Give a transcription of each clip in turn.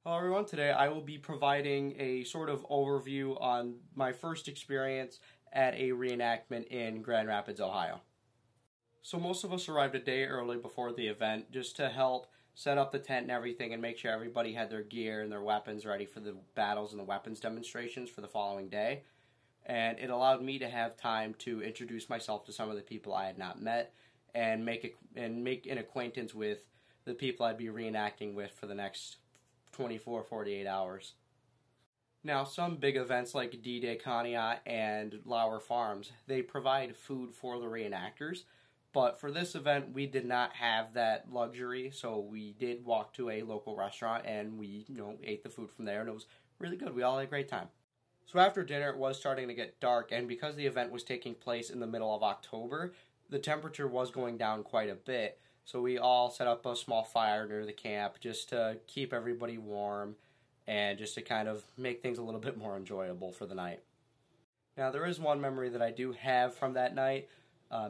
Hello everyone, today I will be providing a sort of overview on my first experience at a reenactment in Grand Rapids, Ohio. So most of us arrived a day early before the event just to help set up the tent and everything and make sure everybody had their gear and their weapons ready for the battles and the weapons demonstrations for the following day. And it allowed me to have time to introduce myself to some of the people I had not met and make an acquaintance with the people I'd be reenacting with for the next 48 hours. Now, some big events like D-Day Conneaut and Lauer Farms, they provide food for the reenactors, but for this event we did not have that luxury, so we did walk to a local restaurant and we, ate the food from there, and it was really good. We all had a great time. So after dinner it was starting to get dark, and because the event was taking place in the middle of October, the temperature was going down quite a bit. So we all set up a small fire near the camp just to keep everybody warm and just to kind of make things a little bit more enjoyable for the night. Now, there is one memory that I do have from that night.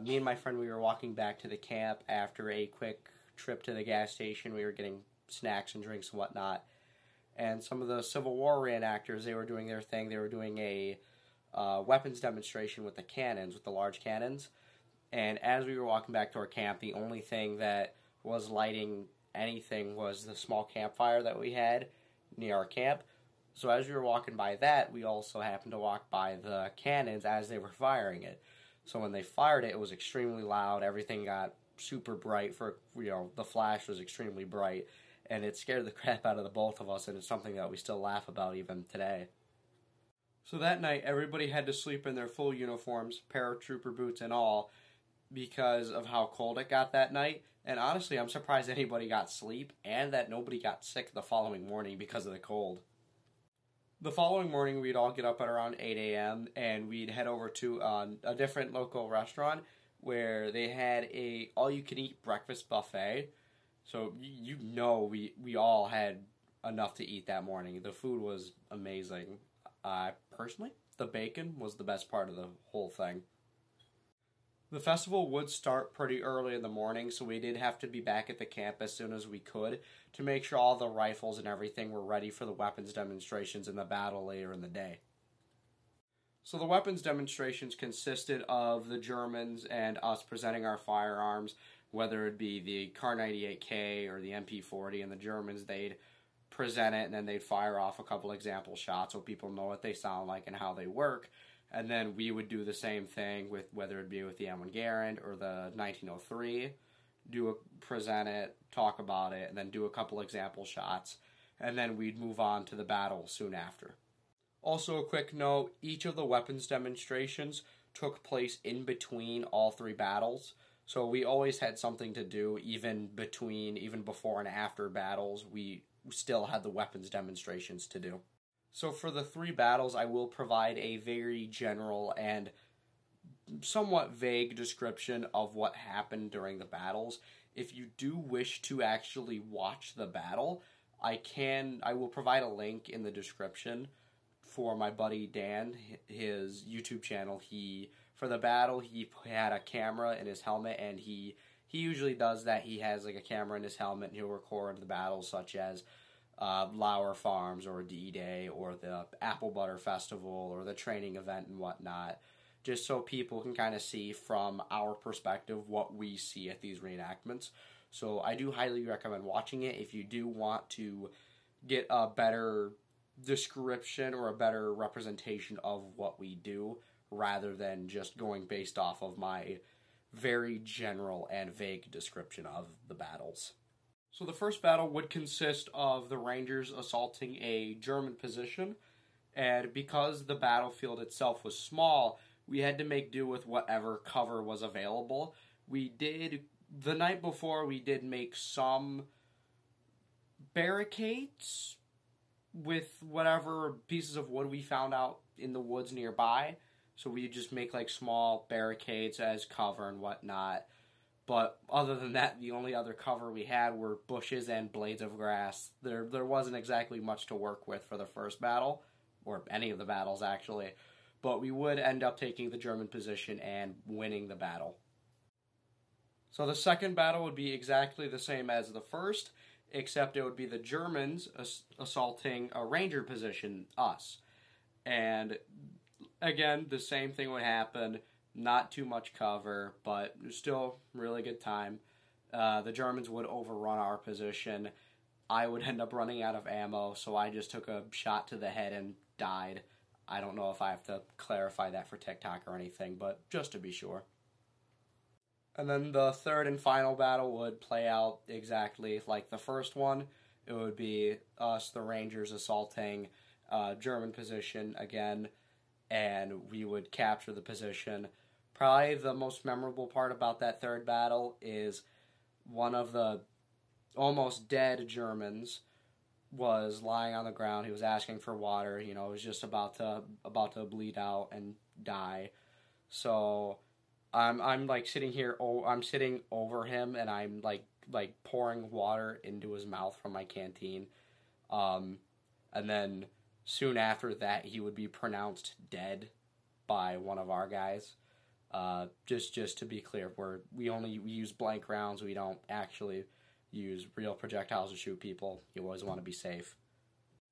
Me and my friend, we were walking back to the camp after a quick trip to the gas station. We were getting snacks and drinks and whatnot. And some of the Civil War reenactors, they were doing their thing. They were doing a weapons demonstration with the cannons, with the large cannons. And as we were walking back to our camp, the only thing that was lighting anything was the small campfire that we had near our camp. So as we were walking by that, we also happened to walk by the cannons as they were firing it. So when they fired it, it was extremely loud. Everything got super bright. The flash was extremely bright, and it scared the crap out of the both of us, and it's something that we still laugh about even today. So that night, everybody had to sleep in their full uniforms, paratrooper boots and all, because of how cold it got that night. And honestly, I'm surprised anybody got sleep and that nobody got sick the following morning because of the cold. The following morning, we'd all get up at around 8 a.m. and we'd head over to a different local restaurant where they had a all-you-can-eat breakfast buffet. So we all had enough to eat that morning. The food was amazing. Personally, the bacon was the best part of the whole thing. The festival would start pretty early in the morning, so we did have to be back at the camp as soon as we could to make sure all the rifles and everything were ready for the weapons demonstrations in the battle later in the day. So the weapons demonstrations consisted of the Germans and us presenting our firearms, whether it be the Kar 98K or the MP40, and the Germans, they'd present it and then they'd fire off a couple example shots so people know what they sound like and how they work. And then we would do the same thing with whether it be with the M1 Garand or the 1903, present it, talk about it, and then do a couple example shots, and then we'd move on to the battle soon after. Also, a quick note, each of the weapons demonstrations took place in between all three battles, so we always had something to do even before and after battles. We still had the weapons demonstrations to do. So for the three battles, I will provide a very general and somewhat vague description of what happened during the battles. If you do wish to actually watch the battle, I will provide a link in the description for my buddy Dan, his YouTube channel. For the battle, he had a camera in his helmet, and he usually does that. He has like a camera in his helmet, and he'll record the battles such as Lauer Farms or D-Day or the Applebutter Festival or the training event and whatnot, just so people can kind of see from our perspective what we see at these reenactments. So I do highly recommend watching it if you do want to get a better description or a better representation of what we do rather than just going based off of my very general and vague description of the battles. So the first battle would consist of the Rangers assaulting a German position, and because the battlefield itself was small, we had to make do with whatever cover was available. The night before, we did make some barricades with whatever pieces of wood we found out in the woods nearby, so we just make like small barricades as cover and whatnot. But other than that, the only other cover we had were bushes and blades of grass. There wasn't exactly much to work with for the first battle, or any of the battles actually, but we would end up taking the German position and winning the battle. So the second battle would be exactly the same as the first, except it would be the Germans assaulting a ranger position, us. And again, the same thing would happen. Not too much cover, but still really good time. The Germans would overrun our position. I would end up running out of ammo, so I just took a shot to the head and died. I don't know if I have to clarify that for TikTok or anything, but just to be sure. And then the third and final battle would play out exactly like the first one. It would be us, the Rangers, assaulting German position again, and we would capture the position. Probably the most memorable part about that third battle is one of the almost dead Germans was lying on the ground. He was asking for water. You know, he was just about to bleed out and die. So I'm like sitting here. I'm sitting over him, and I'm like pouring water into his mouth from my canteen. And then soon after that, he would be pronounced dead by one of our guys. Just to be clear, we use blank rounds. We don't actually use real projectiles to shoot people. You always want to be safe.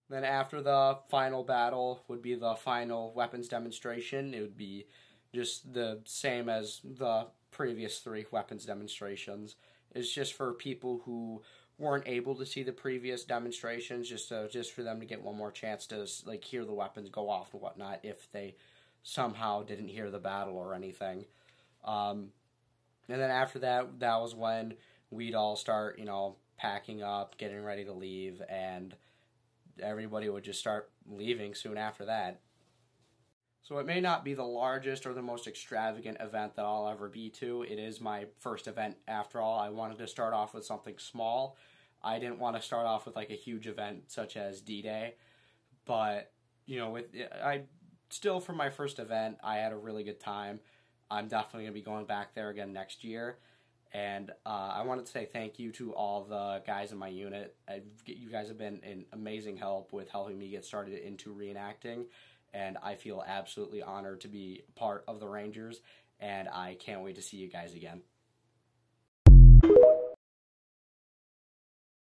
Then after the final battle would be the final weapons demonstration. It would be just the same as the previous 3 weapons demonstrations. It's just for people who weren't able to see the previous demonstrations, just for them to get one more chance to like hear the weapons go off and whatnot if they somehow didn't hear the battle or anything. And then after that, that was when we'd all start, packing up, getting ready to leave, and everybody would just start leaving soon after that. So it may not be the largest or the most extravagant event that I'll ever be to. It is my first event after all. I wanted to start off with something small. I didn't want to start off with like a huge event such as D-Day, but still for my first event, I had a really good time. I'm definitely going to be going back there again next year. And I wanted to say thank you to all the guys in my unit. You guys have been an amazing help with helping me get started into reenacting. And I feel absolutely honored to be part of the Rangers. And I can't wait to see you guys again.